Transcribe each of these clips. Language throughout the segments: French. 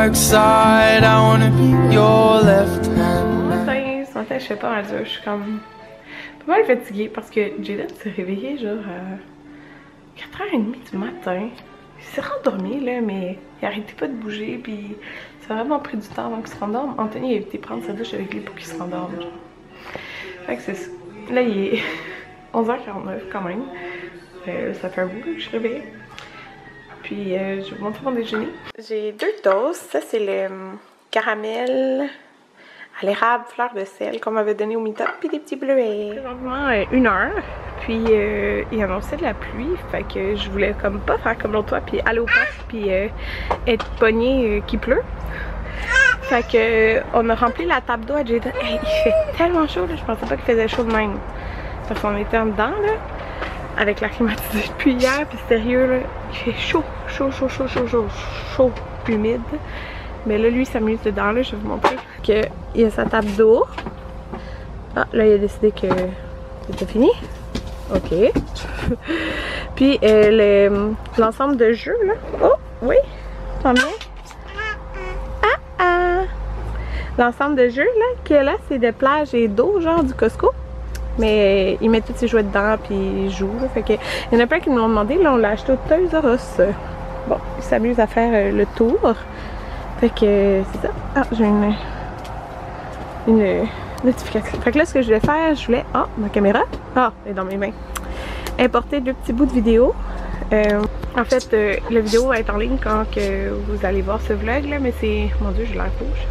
dark side. I wanna be your left hand. Ce matin, je fais pas mal dur. Je suis comme pas mal fatiguée parce que Jaden s'est réveillé genre à 4h30 du matin. Il s'est rendormi là, mais il arrêtait pas de bouger, puis ça a vraiment pris du temps avant qu'il se rendorme. Anthony a été prendre sa douche avec lui pour qu'il se rendorme. Genre. Fait que c'est ça. Là, il est 11h49 quand même. Ça fait un bout que je suis réveillée. Puis je vais vous montrer mon déjeuner. J'ai 2 doses. Ça, c'est le caramel à l'érable fleur de sel qu'on m'avait donné au meet-up, puis des petits bleuets. Présentement 1h, puis il annonçait de la pluie, fait que je voulais comme pas faire comme l'autre fois, puis aller au parc, puis être pognée qu'il pleut. Fait que on a rempli la table d'eau à Jaden. Hey, il fait tellement chaud là, je pensais pas qu'il faisait chaud de même. Parce qu'on était en dedans là, avec la climatisée depuis hier, puis sérieux là, il fait chaud, chaud, humide. Mais là, lui, il s'amuse dedans, là, je vais vous montrer. Il y a sa table d'eau. Ah, là, il a décidé que c'était fini. Ok. Puis, l'ensemble de jeux, là. Oh, oui, tant bien. L'ensemble de jeux, là, qu'il y a là, c'est de plage et d'eau, genre du Costco. Mais il met tous ses jouets dedans, puis il joue, là. Fait que, il y en a plein qui me l'ont demandé. Là, on l'a acheté au Toys R Us. Bon, il s'amuse à faire le tour. Fait que c'est ça. Ah, j'ai une notification. Fait que là, ce que je voulais faire, je voulais... Ah, ma caméra. Ah, elle est dans mes mains. Importer 2 petits bouts de vidéo. En fait, la vidéo va être en ligne quand que vous allez voir ce vlog là, mais c'est... Mon Dieu, j'ai l'air rouge.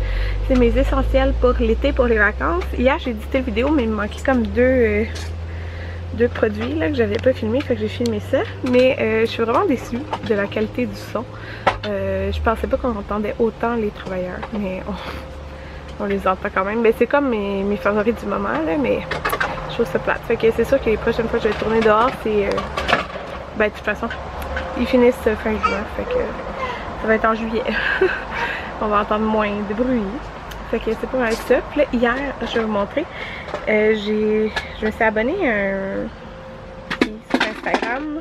C'est mes essentiels pour l'été, pour les vacances. Hier, j'ai édité la vidéo, mais il me manquait comme deux produits là que j'avais pas filmé, fait que j'ai filmé ça. Mais je suis vraiment déçue de la qualité du son. Je pensais pas qu'on entendait autant les travailleurs, mais on les entend quand même. Mais c'est comme mes favoris du moment là, mais je trouve ça plate. Fait que c'est sûr que les prochaines fois que je vais tourner dehors, c'est ben de toute façon, ils finissent fin juin, fait que ça va être en juillet. On va entendre moins de bruit. Fait que c'est pas mal ça. Puis là, hier, je vais vous montrer, je me suis abonnée à un sur Instagram.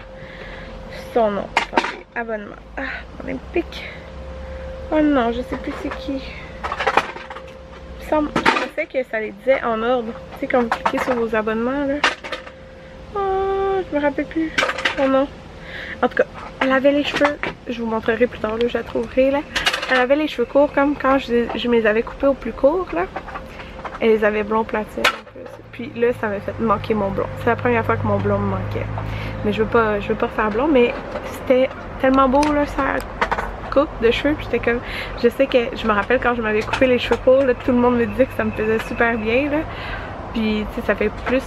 Son nom, attendez, abonnement. Ah, Olympique. Oh non, je sais plus c'est qui. Je pensais que ça les disait en ordre. Tu sais, quand vous cliquez sur vos abonnements, là. Oh, je me rappelle plus son nom. En tout cas, elle avait les cheveux, je vous montrerai plus tard, là, je la trouverai, là. Elle avait les cheveux courts comme quand je me les avais coupés au plus court, là. Elle les avait blond platés en plus. Puis là, ça m'a fait manquer mon blond. C'est la première fois que mon blond me manquait. Mais je veux pas refaire blond, mais c'était tellement beau, là, ça coupe de cheveux. Puis j'étais comme, je sais que, je me rappelle quand je m'avais coupé les cheveux courts, là, tout le monde me disait que ça me faisait super bien, là. Puis, tu sais, ça fait plus...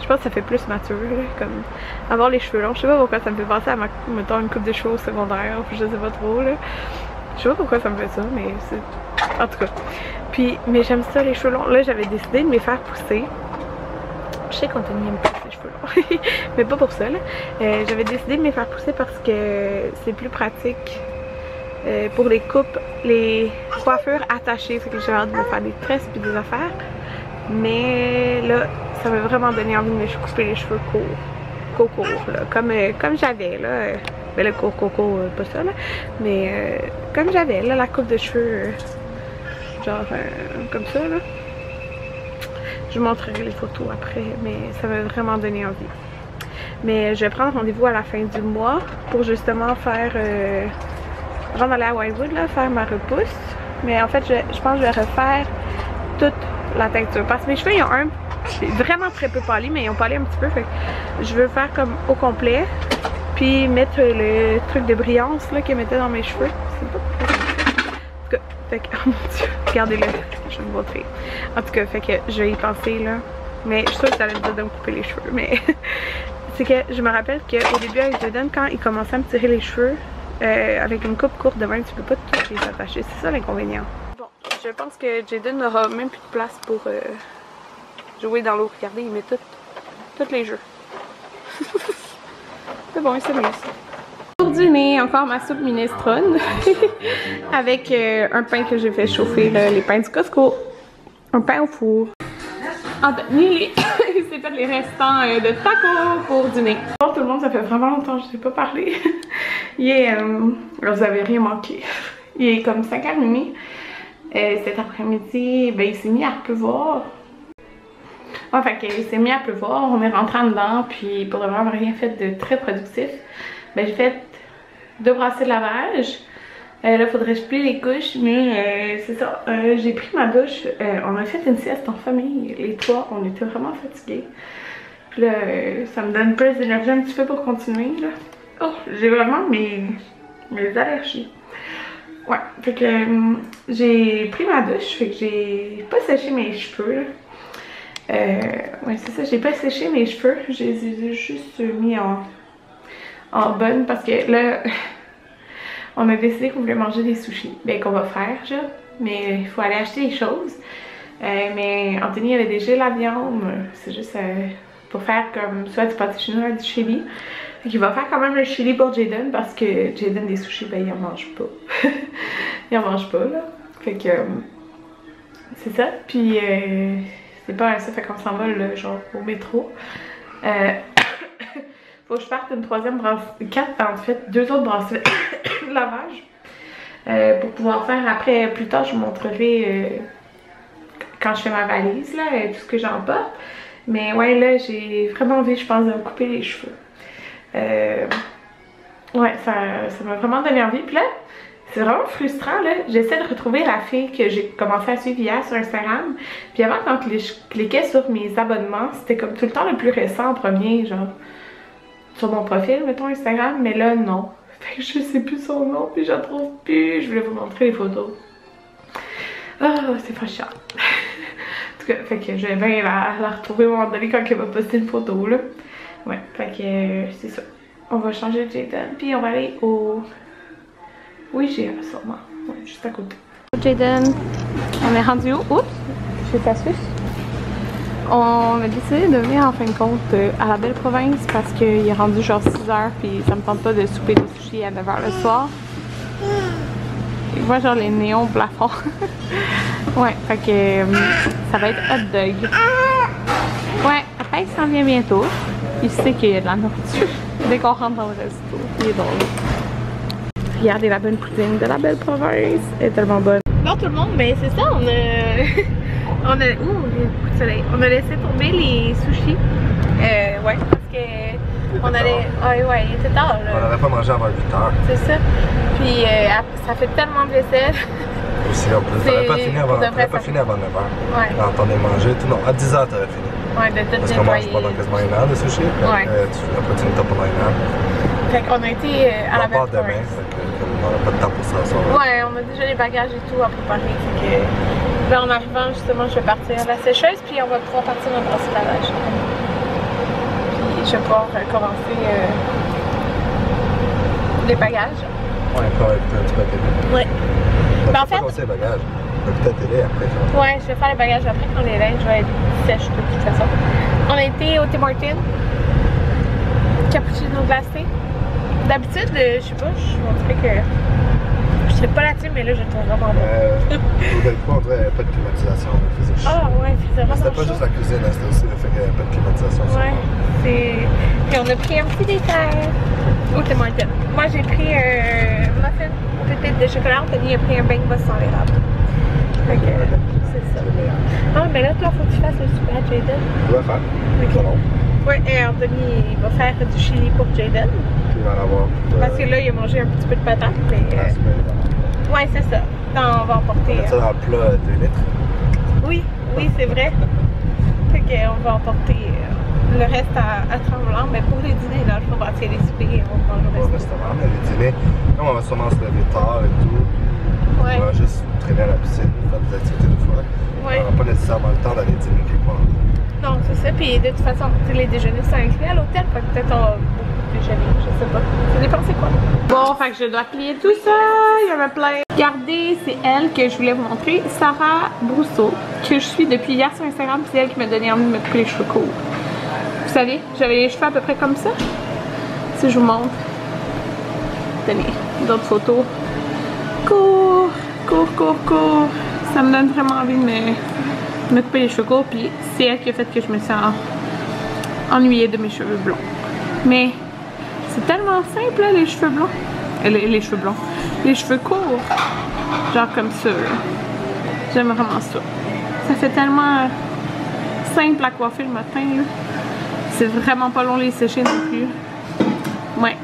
Je pense que ça fait plus mature, là, comme avoir les cheveux longs. Je sais pas pourquoi ça me fait penser à mettons une coupe de cheveux au secondaire, je sais pas trop là. Je sais pas pourquoi ça me fait ça, mais c'est... En tout cas. Puis, mais j'aime ça les cheveux longs. Là, j'avais décidé de me les faire pousser. Je sais qu'Anthony aime pas les cheveux longs, mais pas pour ça là. J'avais décidé de me les faire pousser parce que c'est plus pratique pour les coupes, les coiffures attachées. Fait que j'ai hâte de me faire des tresses puis des affaires. Mais là, ça m'a vraiment donné envie de me couper les cheveux court là, comme j'avais là. Mais le coco, pas ça là. Mais comme j'avais là, la coupe de cheveux, genre comme ça là. Je vous montrerai les photos après, mais ça m'a vraiment donné envie. Mais je vais prendre rendez-vous à la fin du mois pour justement faire, avant d'aller à Wildwood là, faire ma repousse. Mais en fait, je pense que je vais refaire toute la teinture. Parce que mes cheveux, ils ont vraiment très peu pâli, mais ils ont pâli un petit peu. Fait que je veux le faire comme au complet. Puis mettre le truc de brillance là qu'ils mettaient dans mes cheveux. C'est pas en tout cas, fait que, oh mon dieu, regardez-le, je vais vous montrer. En tout cas, fait que je vais y penser là. Mais je suis sûre que ça allait me dire de me couper les cheveux. Mais c'est que je me rappelle qu'au début avec Jaden, quand il commençait à me tirer les cheveux, avec une coupe courte de même, tu peux pas tous les attacher. C'est ça l'inconvénient. Bon, je pense que Jaden n'aura même plus de place pour jouer dans l'eau. Regardez, il met tous les jeux. C'est bon, il s'amuse. Pour dîner, encore ma soupe minestrone avec un pain que j'ai fait chauffer, là, les pains du Costco. Un pain au four. Anthony, il s'est fait les restants de tacos pour dîner. Bonjour tout le monde, ça fait vraiment longtemps que je ne sais pas parler. Vous avez rien manqué. Il est comme 5h30. Cet après-midi, ben, il s'est mis à pleuvoir. Enfin, il s'est mis à pleuvoir, on est rentré en dedans, puis pour de vrai, on n'a rien fait de très productif. Ben, j'ai fait 2 brassées de lavage. Là, il faudrait que je plie les couches, mais c'est ça. J'ai pris ma douche. On a fait une sieste en famille, les 3. On était vraiment fatigués. Puis là, ça me donne plus d'énergie un petit peu pour continuer. Là. Oh, j'ai vraiment mes allergies. Ouais, fait que j'ai pris ma douche, fait que j'ai pas séché mes cheveux. Là. Ouais, c'est ça, j'ai pas séché mes cheveux. Je les ai juste mis en bonne parce que là. On a décidé qu'on voulait manger des sushis. Ben, qu'on va faire, genre. Mais il faut aller acheter les choses. Mais Anthony avait déjà la viande. C'est juste pour faire comme soit du pâté chinois, du chili. Fait qu'il va faire quand même le chili pour Jayden parce que Jayden des sushis, ben, il en mange pas. Il en mange pas, là. Fait que c'est ça. Puis c'est pas ça. Fait qu'on s'en va, là, genre, au métro. Faut que je parte une 3e bracelet, 4 en fait, 2 autres bracelets de lavage pour pouvoir faire après, plus tard je vous montrerai quand je fais ma valise là, tout ce que j'emporte. Mais ouais là j'ai vraiment envie je pense de me couper les cheveux. Ouais ça m'a vraiment donné envie. Puis là c'est vraiment frustrant là, j'essaie de retrouver la fille que j'ai commencé à suivre hier sur Instagram. Puis avant quand je cliquais sur mes abonnements c'était comme tout le temps le plus récent en premier genre. Sur mon profil, mettons Instagram, mais là, non. Fait que je sais plus son nom, puis je la trouve plus. Je voulais vous montrer les photos. Ah, c'est pas chiant. En tout cas, fait que je vais bien la retrouver à un moment donné quand elle va poster une photo, là. Ouais, fait que c'est ça. On va changer de Jayden, puis on va aller au... Oui, j'ai sûrement. Ouais, juste à côté. Jayden, on est rendu où? Oups, j'ai pas su. On a décidé de venir en fin de compte à la belle province parce qu'il est rendu genre 6h puis ça me tente pas de souper des sushis à 9h le soir. Je vois genre les néons au plafond. Ouais, fait que ça va être hot dog. Ouais, après il s'en vient bientôt. Il sait qu'il y a de la nourriture. Dès qu'on rentre dans le resto, il est drôle. Regardez la bonne poutine de la belle province. Elle est tellement bonne. Bon tout le monde, mais c'est ça, on a... Ouh, il y a beaucoup de soleil. On a laissé tomber les sushis. Ouais, parce que on allait. Ah ouais, il était tard là. On n'aurait pas mangé avant 8h. C'est ça. Puis ça fait tellement de vaisselle. Aussi, on n'aurait pas fini avant 9h. Ouais. Quand on est mangé, tout non, à 10h t'aurais fini. Ouais, de tout parce qu'on mange pendant quasiment 1 heure de sushi. Ouais. Après tu n'étais pendant 1 heure. Fait qu'on a été à la belle province. On part demain, on n'aura pas de temps pour ça. Ouais, on a déjà les bagages et tout à préparer. Fait que là en arrivant justement je vais partir à la sécheuse puis on va pouvoir partir dans le bracelet de lavage. Puis je vais pouvoir commencer les bagages. Ouais, après on va écouter un petit peu la télé. Ouais. Ben, en fait, on sait les bagages. On va écouter la télé après. Ouais, je vais faire les bagages après quand les linges vont être sèches de toute façon. On a été au Tim Hortons. Cappuccino glacé. D'habitude, je sais pas, je montrais que je sais pas là-dessus, mais là je le trouve vraiment bon. Au Delcourt, on dirait qu'il n'y avait pas de climatisation. Ah ouais, c'est vraiment c'était pas juste la cuisine, c'était aussi le fait qu'il n'y avait pas de climatisation. Ouais, c'est... Puis on a pris un petit dessert au Tim Hortons. Moi j'ai pris un muffin peut-être de chocolat, Anthony a pris un bain de bosse sans l'érable. Ok, c'est ça. Ah mais là toi faut que tu fasses le souper à Jayden. Je vais faire. Ok. Ouais, et Anthony il va faire du chili pour Jayden. Puis il va en avoir. Parce que là il a mangé un petit peu de patate, mais... Ouais, c'est ça. On va emporter... On va ça dans le plat 2 litres. Oui, oui, c'est vrai. Fait qu'on va emporter le reste à Tremblant, mais pour les dîners, là, je vais partir les soupers, on va manger au restaurant. Mais les dîners, on va sûrement se lever tard et tout. Ouais. On va juste traîner à la piscine, faire des activités de fois. Ouais. On n'aura pas nécessairement le temps d'aller dîner quelque part. Non, c'est ça. Puis de toute façon, les déjeuners sont inclus à l'hôtel, peut-être on va beaucoup déjeuner, je sais pas. Ça dépend c'est quoi. Bon, fait que je dois plier tout ça. Il y en a plein. Regardez, c'est elle que je voulais vous montrer, Sarah Brousseau, que je suis depuis hier sur Instagram. C'est elle qui m'a donné envie de me couper les cheveux courts. Vous savez, j'avais les cheveux à peu près comme ça. Si je vous montre. Tenez, d'autres photos. Court, court, court, court. Ça me donne vraiment envie de me couper les cheveux courts. Puis c'est elle qui a fait que je me suis ennuyée de mes cheveux blonds. Mais c'est tellement simple là, les cheveux blonds. Les cheveux blonds. Les cheveux courts. Genre comme ça. J'aime vraiment ça. Ça fait tellement simple à coiffer le matin. C'est vraiment pas long les sécher non plus. Ouais.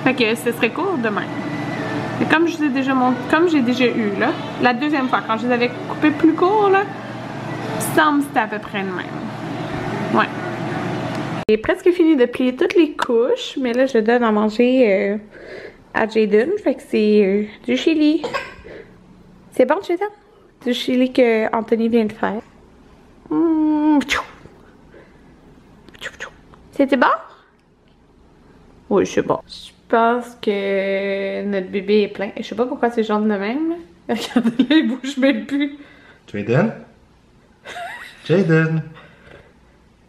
Fait que ce serait court demain. Et comme je vous ai déjà montré, comme j'ai déjà eu là, la deuxième fois quand je les avais coupés plus courts là, il me semble que c'était à peu près le même. Ouais. J'ai presque fini de plier toutes les couches, mais là je donne à manger à Jaden. Fait que c'est du chili. C'est bon, Jaden? Du chili que Anthony vient de faire. C'était bon? Oui, c'est bon. Je pense que notre bébé est plein. Je sais pas pourquoi c'est genre de même. Regardez, il bouge même plus. Jaden? Jaden?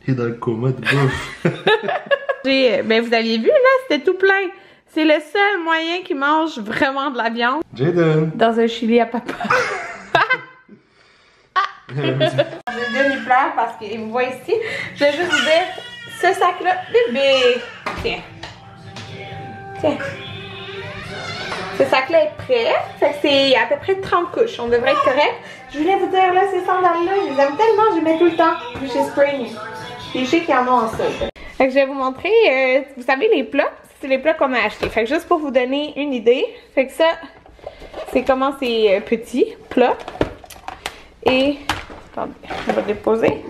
Il est dans le coma de bouffe. Ben vous aviez vu là, c'était tout plein. C'est le seul moyen qu'il mange vraiment de la viande. Jaden! Dans un chili à papa. Jaden il pleure parce qu'il me voit ici. Je vais juste vous dire, ce sac là, bébé. Tiens. Tiens. Ce sac-là est prêt. Fait que c'est à peu près 30 couches. On devrait être correct. Je voulais vous dire, là, ces sandales-là, je les aime tellement, je les mets tout le temps. Chez Spring. Et je sais qu'il y en a en solde. Fait que je vais vous montrer, vous savez, les plats. C'est les plats qu'on a achetés. Fait que juste pour vous donner une idée. Fait que ça, c'est comment c'est petit, plat. Et, attendez, on va déposer.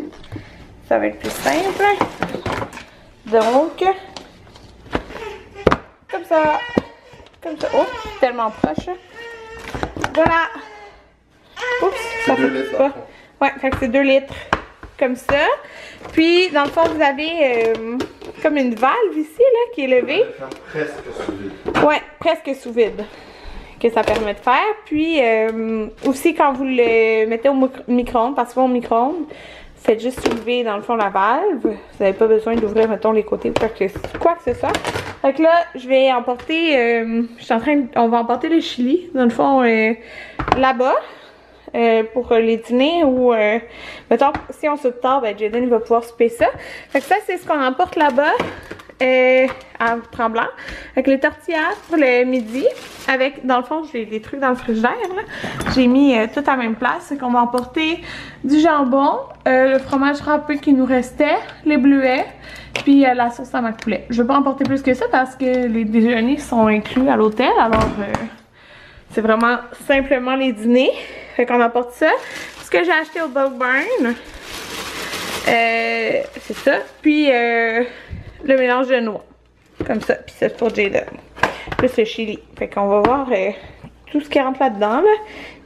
Ça va être plus simple. Donc, comme ça. Comme ça. Oh, tellement proche. Voilà. Oups, ça fait pas. Ouais, fait que c'est 2 litres. Comme ça. Puis, dans le fond, vous avez comme une valve ici, là, qui est levée. Presque sous vide. Ouais, presque sous vide. Que ça permet de faire. Puis, aussi, quand vous le mettez au micro-ondes, parce que au micro-ondes, faites juste soulever, dans le fond, la valve. Vous n'avez pas besoin d'ouvrir, mettons, les côtés ou quoi que ce soit. Fait que là, je vais emporter, on va emporter le chili, dans le fond, là-bas. Pour les dîners ou mettons si on soupe tard, ben Jaden va pouvoir souper ça. Fait que ça c'est ce qu'on emporte là-bas à Tremblant. Avec les tortillas pour le midi. Avec, dans le fond, j'ai des trucs dans le frigidaire. J'ai mis tout à la même place. C'est qu'on va emporter du jambon, le fromage râpé qui nous restait, les bleuets, puis la sauce à mac poulet. Je vais pas emporter plus que ça parce que les déjeuners sont inclus à l'hôtel. Alors c'est vraiment simplement les dîners. Fait qu'on apporte ça. Ce que j'ai acheté au Bulk Barn, c'est ça. Puis le mélange de noix. Comme ça. Puis c'est pour Jaden. Plus le chili. Fait qu'on va voir tout ce qui rentre là-dedans. Là.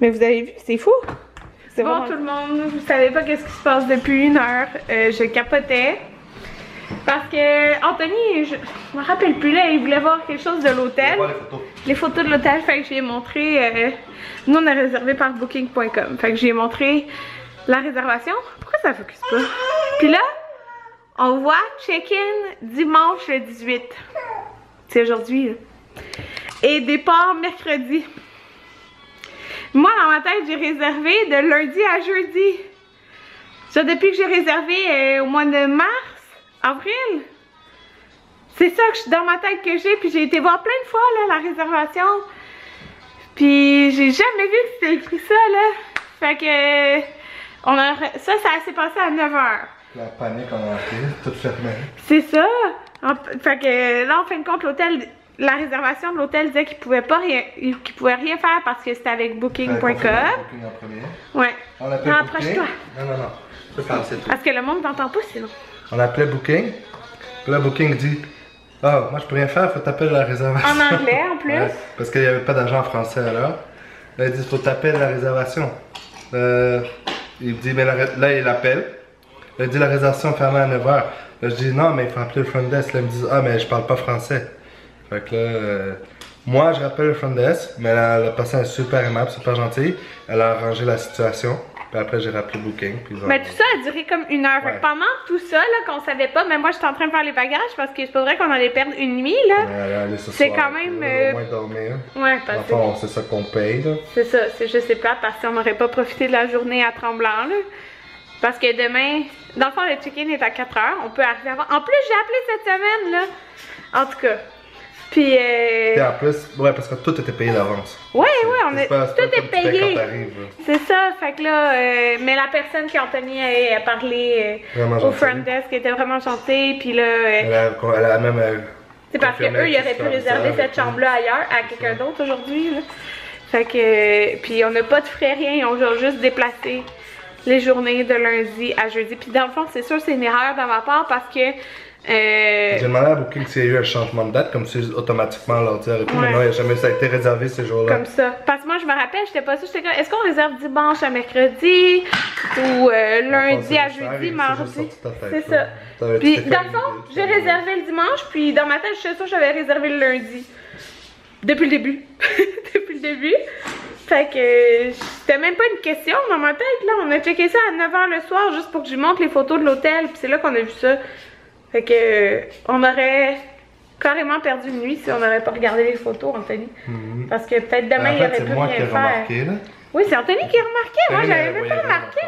Mais vous avez vu, c'est fou. C'est bon tout le monde. Vous savez pas qu'est-ce qui se passe depuis 1 heure. Je capotais. Parce que Anthony, je me rappelle plus là, il voulait voir quelque chose de l'hôtel. Les photos de l'hôtel, fait que j'ai montré. Nous on a réservé par booking.com. Fait que j'ai montré la réservation. Pourquoi ça focus pas? Puis là, on voit check-in dimanche le 18. C'est aujourd'hui. Et départ mercredi. Moi dans ma tête, j'ai réservé de lundi à jeudi. Ça depuis que j'ai réservé au mois de mars. Avril? C'est ça que je suis dans ma tête que j'ai, puis j'ai été voir plein de fois là, la réservation. Puis j'ai jamais vu que c'était écrit ça là. Fait que ça s'est passé à 9h. La panique on a appris, toute fermée. C'est ça. Fait que là en fin de compte l'hôtel, la réservation de l'hôtel disait qu'il pouvait rien faire parce que c'était avec booking.com. Booking en premier. Ouais. On appelle Non, Booking. approche-toi. Non. Je parle, c'est tout. Parce que le monde t'entend pas sinon. On appelait Booking. Puis là, Booking dit ah, moi je peux rien faire, faut t'appeler la réservation. En anglais en plus. Ouais, parce qu'il n'y avait pas d'agent français alors. Là, il dit faut t'appeler la réservation. Il dit, mais là, il appelle. Là, il dit la réservation fermée à 9h. Là, je dis non, mais il faut appeler le front desk. Là, ils me disent ah, mais je parle pas français. Fait que là, moi je rappelle le front desk, mais la personne est super aimable, super gentille. Elle a arrangé la situation. Puis après, j'ai rappelé Booking. Puis mais tout ça a duré comme 1 heure. Ouais. Pendant tout ça, là, qu'on savait pas, mais moi j'étais en train de faire les bagages parce que c'est pas vrai qu'on allait perdre une nuit, là. C'est quand même. Au moins dormir. Ouais, parce que. Enfin, c'est ça qu'on paye, là. C'est ça, c'est juste c'est plate parce qu'on n'aurait pas profité de la journée à Tremblant, là. Parce que demain, dans le fond, le check-in est à 4h. On peut arriver avant. En plus, j'ai appelé cette semaine, là. En tout cas. Puis Et en plus, ouais, parce que tout était payé d'avance. Ouais, on a, C'est pas tout est comme tu payes payé. quand t'arrives, là. C'est ça, fait que là, mais la personne qui Anthony a parlé Vraiment au gentille. front desk était vraiment gentille, puis là, Elle a même. c'est parce qu'eux, confirmé ils auraient pu réserver cette chambre-là ailleurs, à quelqu'un d'autre aujourd'hui, là. Fait que, puis on n'a pas de frais, rien, on va juste déplacer les journées de lundi à jeudi. Puis dans le fond, c'est sûr, c'est une erreur de ma part parce que J'ai demandé à Booking s'il y a eu un changement de date, comme si automatiquement l'ordi aurait pu, mais non, jamais ça a été réservé ces jours-là. Comme ça. Parce que moi, je me rappelle, j'étais pas sûre, j'étais comme, est-ce qu'on réserve dimanche à mercredi ou lundi à jeudi, mardi? C'est ça. Puis dans le fond, j'ai réservé le dimanche, puis dans ma tête, je suis sûre que j'avais réservé le lundi. Depuis le début. Depuis le début. Fait que c'était même pas une question dans ma tête, là. On a checké ça à 9h le soir juste pour que je lui montre les photos de l'hôtel, puis c'est là qu'on a vu ça. Fait que on aurait carrément perdu une nuit si on n'aurait pas regardé les photos, Anthony. Parce que peut-être demain, il aurait pu rien faire. Remarqué, là. Oui, c'est Anthony qui a remarqué. Moi, j'avais même pas remarqué.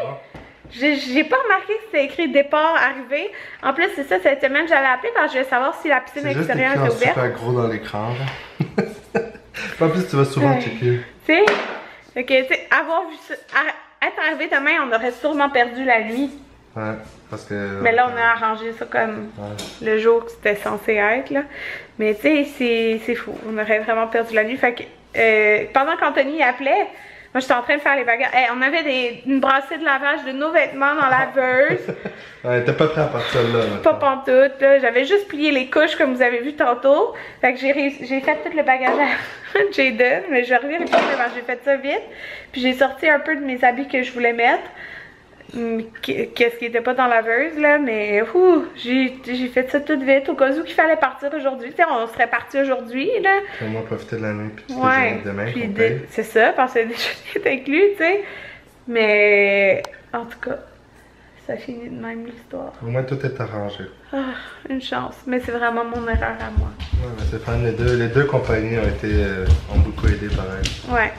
J'ai pas remarqué que c'était écrit départ, arrivé. En plus, c'est ça, cette semaine, j'avais appelé parce que je voulais savoir si la piscine extérieure était ouverte. C'est super gros dans l'écran, là. En plus, tu vas souvent checker. Tu sais, fait que, tu sais, avoir vu ça, être arrivé demain, on aurait sûrement perdu la nuit. Ouais, parce que. Mais là, on a arrangé ça comme le jour que c'était censé être, là. Mais tu sais, c'est fou. On aurait vraiment perdu la nuit. Fait que, pendant qu'Anthony appelait, moi, j'étais en train de faire les bagages. Hey, on avait une brassée de lavage de nos vêtements dans la laveuse. Ouais, t'es pas prêt à partir là. Pas pantoute, là. J'avais juste plié les couches, comme vous avez vu tantôt. Fait que j'ai fait tout le bagage à Jaden. Mais je reviens j'ai fait ça vite. Puis j'ai sorti un peu de mes habits que je voulais mettre. Qu'est-ce qui était pas dans la laveuse, là. Mais j'ai fait ça tout vite au cas où qu'il fallait partir aujourd'hui. Tu sais, on serait parti aujourd'hui, là. Au moins profiter de la nuit, puis ouais, demain. C'est ça, parce que le déjeuner est inclus, tu sais. Mais en tout cas, ça finit de même l'histoire. Au moins tout est arrangé. Ah, une chance, mais c'est vraiment mon erreur à moi. Ouais, mais c'est fun, les deux compagnies ont beaucoup aidé pareil. Ouais.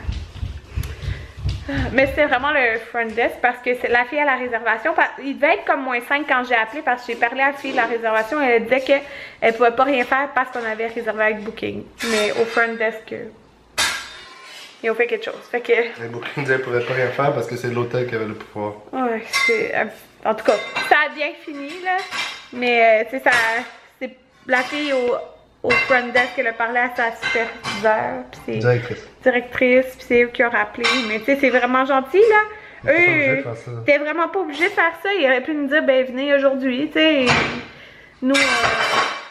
Mais c'était vraiment le front desk parce que c'est la fille à la réservation. Il devait être comme -5 quand j'ai appelé parce que j'ai parlé à la fille de la réservation et elle disait qu'elle pouvait pas rien faire parce qu'on avait réservé avec Booking. Mais au front desk, ils ont fait quelque chose. Fait que. Et Booking disait qu'elle pouvait pas rien faire parce que c'est l'hôtel qui avait le pouvoir. Ouais, c'est. En tout cas, ça a bien fini là. Mais tu sais, c'est la fille au front desk, elle a parlé à sa superviseur, puis c'est directrice, puis c'est eux qui ont rappelé. Mais tu sais, c'est vraiment gentil, là. Eux, t'es vraiment pas obligé de faire ça. Ils auraient pu nous dire, ben venez aujourd'hui, tu sais. Nous,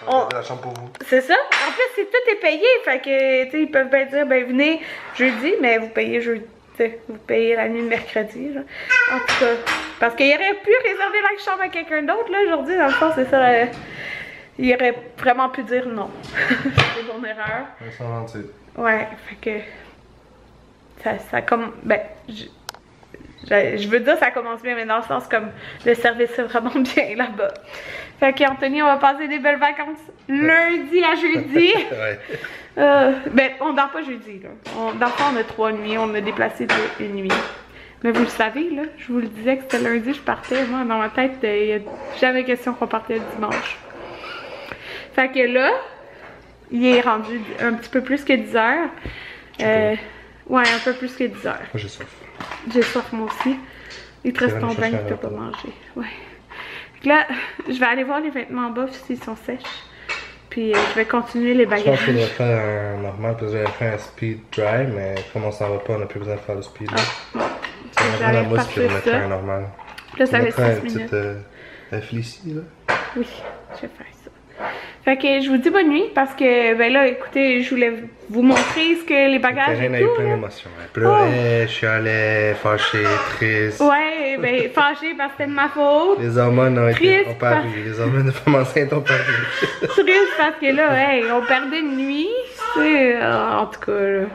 on a la chambre pour vous. C'est ça. En plus, tout est payé, fait que, tu sais, ils peuvent bien dire, ben venez jeudi, mais vous payez jeudi. T'sais, vous payez la nuit de mercredi, là. En tout cas, parce qu'il aurait pu réserver la chambre à quelqu'un d'autre, là, aujourd'hui, dans le fond, c'est ça. Il aurait vraiment pu dire non. C'est mon erreur. Ils sont gentils. Ouais, fait que. Ça comme. Ben, je veux dire, ça commence bien, mais dans le sens comme le service est vraiment bien là-bas. Fait qu'Anthony, on va passer des belles vacances lundi à jeudi. Ouais. Ben, on dort pas jeudi, là. Dans le fond, on a 3 nuits, on a déplacé une nuit. Mais vous le savez, là, je vous le disais que c'était lundi, je partais. Moi, dans ma tête, il n'y a jamais question qu'on partait le dimanche. Fait que là, il est rendu un petit peu plus que 10 heures. Ouais, un peu plus que 10 heures. Moi, j'ai soif. J'ai soif, moi aussi. Il te reste ton bain que t'as pas mangé. Ouais. Fait que là, je vais aller voir les vêtements en bas s'ils sont sèches. Puis je vais continuer les bagages. Je pense qu'il faudrait faire un normal, parce que j'avais fait un speed dry, mais comme on s'en va pas, on n'a plus besoin de faire le speed. C'est vraiment la mousse, puis on va faire un normal. Là, ça fait 6 minutes. Une petite flicie, là. Oui, je vais faire ça. Fait que je vous dis bonne nuit parce que, ben là, écoutez, je voulais vous montrer ce que les bagages et tout. Elle a eu plein d'émotions. Elle pleurait, chialait, fâchée, triste. Ouais, ben fâchée parce que c'était de ma faute. Les hormones ont paru. Les hormones de femmes enceintes ont paru. Triste parce que là, hey, on perdait une nuit. En tout cas, là.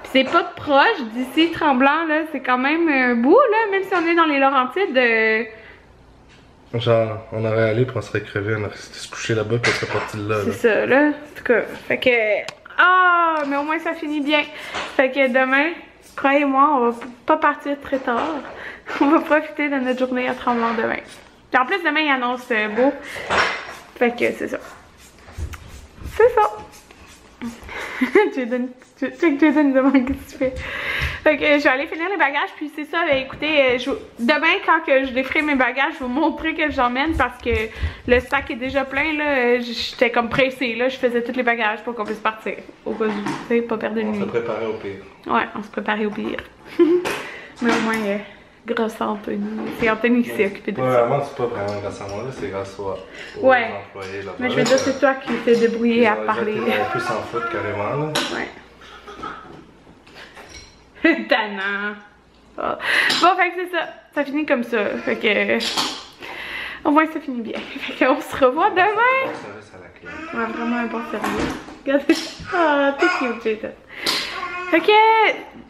Puis c'est pas proche d'ici, Tremblant, là. C'est quand même un bout, là, même si on est dans les Laurentides. Genre, on aurait allé puis on serait crevé, on aurait se couché là-bas puis on serait parti de là. C'est ça, là. En tout cas, fait que. Ah, mais au moins ça finit bien. Fait que demain, croyez-moi, on va pas partir très tard. On va profiter de notre journée à Tremblant demain. Puis en plus, demain, il annonce beau. Fait que c'est ça. C'est ça. Jaden, check Jaden demande qu'est-ce que tu fais. Fait que je vais aller finir les bagages, puis c'est ça, ben, écoutez, demain quand que je déferai mes bagages, je vais vous montrer que j'emmène parce que le sac est déjà plein, là, j'étais comme pressée, là, je faisais tous les bagages pour qu'on puisse partir, au cas où, tu sais, pas perdre de nuit. On se préparait au pire. Ouais, on se préparait au pire. Mais au moins, grâce à Anthony, c'est Anthony qui s'est occupé de ça. Ouais, moi c'est pas vraiment grâce à moi, là, c'est grâce aux ouais. employés là-bas. Mais je veux dire, c'est toi qui t'es débrouillé à parler. Ils plus s'en foutre carrément, là. Ouais. Tannant. Oh. Bon, fait que c'est ça. Ça finit comme ça. Fait que. Au moins, ça finit bien. Fait qu'on se revoit demain. Bon service à la cliente. Ouais, vraiment un bon service. Regardez. Ah, t'es cute, Jaden. Fait que.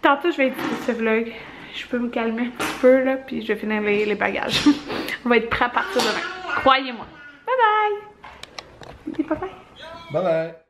Tantôt, je vais éditer ce vlog. Je peux me calmer un petit peu, là. Puis je vais finir les bagages. On va être prêts à partir demain. Croyez-moi. Bye bye. Dis bye bye. Bye bye.